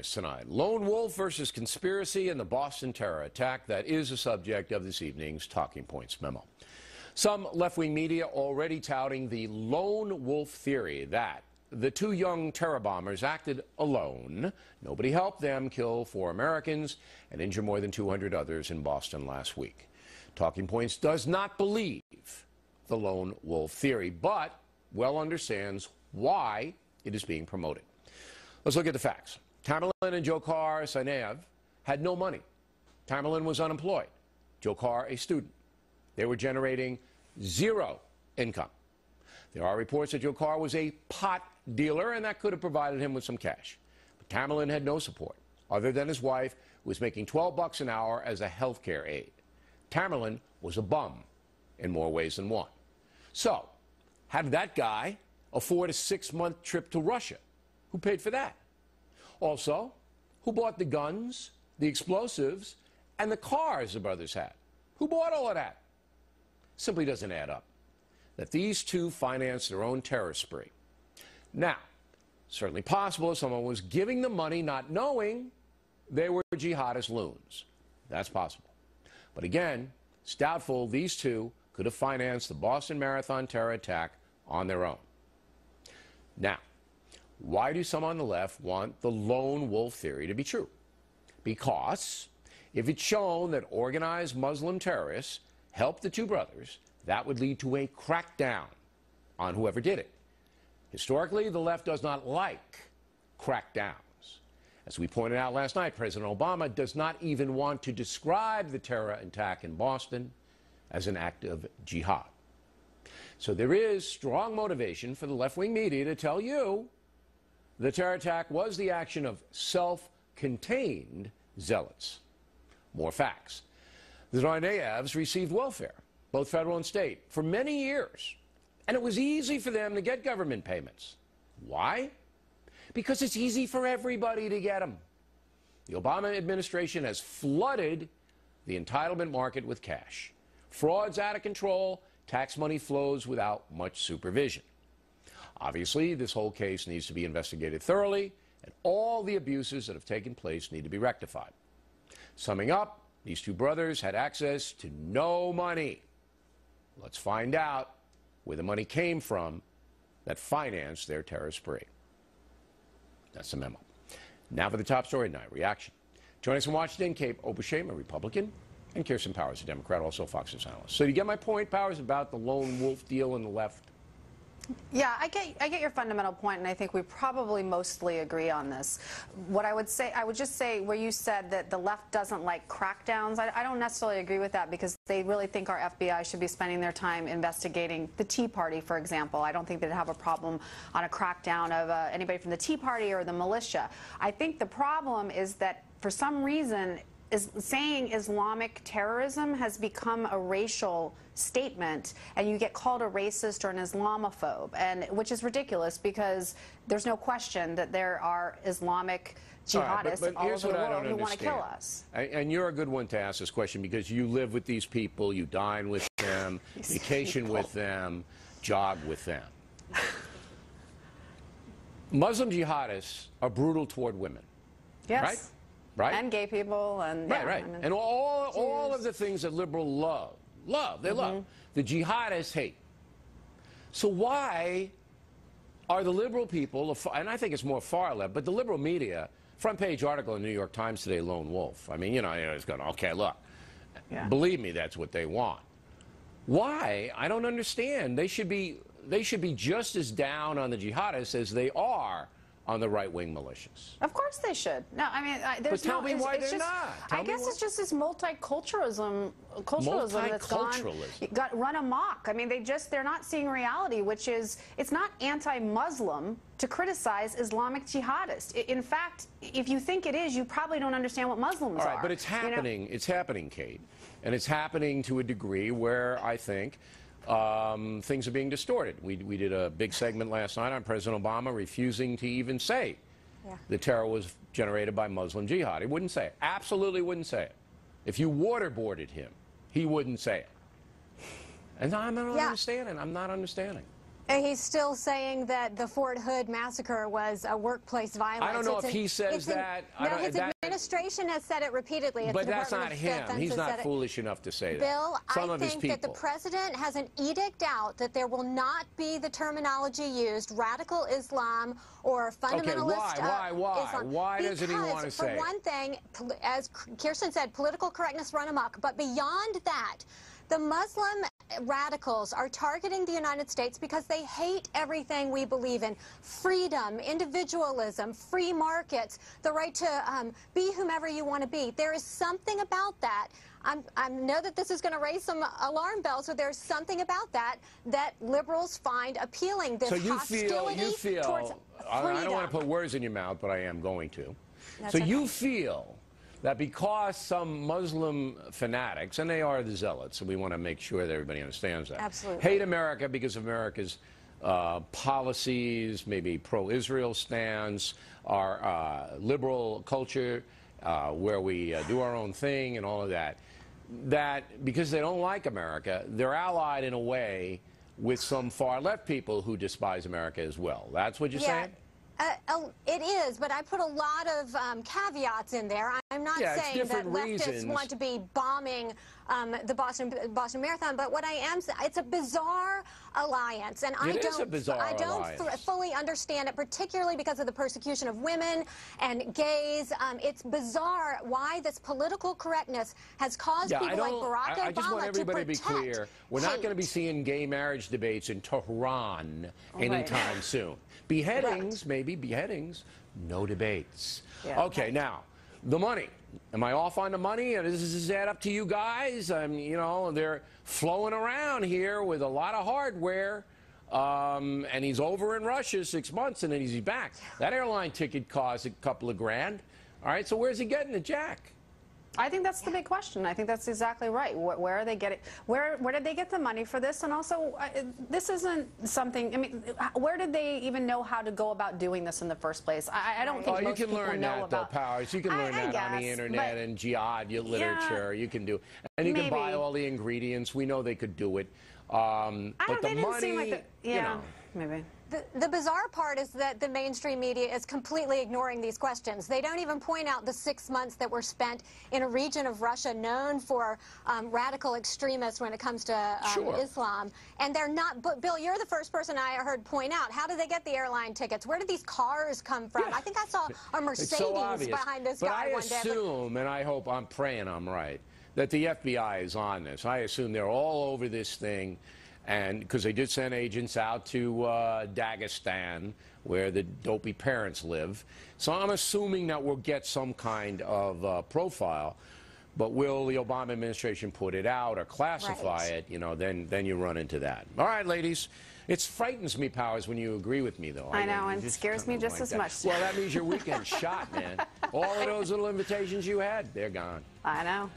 Tonight, lone wolf versus conspiracy and the Boston terror attack. That is the subject of this evening's Talking Points memo. Some left-wing media already touting the lone wolf theory that the two young terror bombers acted alone. Nobody helped them kill 4 Americans and injure more than 200 others in Boston last week. Talking Points does not believe the lone wolf theory, but well understands why it is being promoted. Let's look at the facts. Tamerlan and Dzhokhar Tsarnaev had no money. Tamerlan was unemployed. Dzhokhar a student. They were generating 0 income. There are reports that Dzhokhar was a pot dealer, and that could have provided him with some cash. But Tamerlan had no support, other than his wife, who was making $12 an hour as a healthcare aide. Tamerlan was a bum in more ways than one. So, how did that guy afford a 6-month trip to Russia? Who paid for that? Also, who bought the guns, the explosives, and the cars the brothers had? Who bought all of that? Simply doesn't add up. That these two financed their own terror spree. Now, certainly possible if someone was giving them money not knowing they were jihadist loons. That's possible. But again, it's doubtful these two could have financed the Boston Marathon terror attack on their own. Now, why do some on the left want the lone wolf theory to be true? Because if it's shown that organized Muslim terrorists helped the two brothers, that would lead to a crackdown on whoever did it. Historically, the left does not like crackdowns. As we pointed out last night, President Obama does not even want to describe the terror attack in Boston as an act of jihad. So there is strong motivation for the left-wing media to tell you the terror attack was the action of self-contained zealots. More facts. The Tsarnaevs received welfare, both federal and state, for many years. And it was easy for them to get government payments. Why? Because it's easy for everybody to get them. The Obama administration has flooded the entitlement market with cash. Fraud's out of control. Tax money flows without much supervision. Obviously, this whole case needs to be investigated thoroughly, and all the abuses that have taken place need to be rectified. Summing up, these two brothers had access to no money. Let's find out where the money came from that financed their terror spree. That's the memo. Now for the top story tonight, reaction. Joining us from Washington, Kate Obenshain, a Republican, and Kirsten Powers, a Democrat, also Fox News analyst. So you get my point, Powers, about the lone wolf deal in the left? Yeah, I get your fundamental point, and I think we probably mostly agree on this. What I would just say, where you said that the left doesn't like crackdowns, I don't necessarily agree with that, because they really think our FBI should be spending their time investigating the Tea Party, for example. I don't think they'd have a problem on a crackdown of anybody from the Tea Party or the militia. I think the problem is that, for some reason, saying Islamic terrorism has become a racial statement, and you get called a racist or an Islamophobe, and which is ridiculous, because there's no question that there are Islamic jihadists all over the world who want to kill us. And you're a good one to ask this question, because you live with these people, you dine with them, vacation with them, jog with them. Muslim jihadists are brutal toward women. Yes. Right? Right? And gay people, and yeah, right. I mean, and all of the things that liberals love. The jihadists hate. So why are the liberal people, and I think it's more far left, but the liberal media, front page article in the New York Times today, lone wolf. I mean, it's going, okay, look, believe me, that's what they want. Why? I don't understand. They should be just as down on the jihadists as they are on the right-wing militias. Of course they should. No, I mean, there's but tell me why they're not. I guess it's just this multiculturalism that's got run amok. I mean, they're not seeing reality, which is, it's not anti-Muslim to criticize Islamic jihadists. In fact, if you think it is, you probably don't understand what Muslims are. All right, but it's happening. It's happening, Kate, and it's happening to a degree where I think things are being distorted. We did a big segment last night on President Obama refusing to even say the terror was generated by Muslim jihad. He wouldn't say it. Absolutely wouldn't say it. If you waterboarded him, he wouldn't say it. And I'm not understanding. I'm not understanding. He's still saying that the Fort Hood massacre was a workplace violence. I don't know if he says that. No, his administration has said it repeatedly. But that's not him. He's not foolish enough to say that. Bill, Some I of his think people. that the president has an edict out that there will not be the terminology used, radical Islam or fundamentalist Okay, why? Islam. Why doesn't he want to say it? For one thing, as Kirsten said, political correctness run amok. But beyond that, the Muslim radicals are targeting the United States because they hate everything we believe in. Freedom, individualism, free markets, the right to be whomever you want to be. There is something about that. I know that this is going to raise some alarm bells, but there's something about that that liberals find appealing. This so you feel, towards I don't want to put words in your mouth, but I am going to. That's so okay. you feel that because some Muslim fanatics, and they are the zealots, and we want to make sure that everybody understands that, absolutely hate America because of America's policies, maybe pro-Israel stance, our liberal culture, where we do our own thing and all of that, that because they don't like America, they're allied in a way with some far-left people who despise America as well. That's what you're saying? It is, but I put a lot of caveats in there. I'm not saying that leftists want to be bombing the Boston Marathon, but what I am saying, it's a bizarre alliance, and I don't fully understand it, particularly because of the persecution of women and gays. It's bizarre why this political correctness has caused people like Barack Obama I just want everybody to be clear. We're not going to be seeing gay marriage debates in Tehran anytime soon. Beheadings, maybe beheadings, no debates. Yeah. Okay, now, the money. Am I off on the money? Does this add up to you guys? You know, they're flowing around here with a lot of hardware, and he's over in Russia 6 months, and then he's back. That airline ticket costs a couple of grand. All right, so where's he getting it, Jack? I think that's the big question. I think that's exactly right. Where are they getting? Where did they get the money for this? And also, this isn't something. I mean, where did they even know how to go about doing this in the first place? I don't think most people know about. You can learn that, though, Powers. You can learn that on the internet and jihad literature. You can do, and you can buy all the ingredients. We know they could do it. But the money, you know, maybe. The bizarre part is that the mainstream media is completely ignoring these questions. They don't even point out the 6 months that were spent in a region of Russia known for radical extremists when it comes to Islam. And they're not, but Bill, you're the first person I heard point out, how did they get the airline tickets? Where did these cars come from? I think I saw a Mercedes behind this guy one day. But I assume, and I hope, I'm praying I'm right, that the FBI is on this. I assume they're all over this thing. And because they did send agents out to Dagestan, where the dopey parents live. So I'm assuming that we'll get some kind of profile. But will the Obama administration put it out or classify it? You know, then you run into that. All right, ladies. It frightens me, Powers, when you agree with me, though. I know, and it scares me just as much. Well, that means your weekend's shot, man. All of those little invitations you had, they're gone. I know.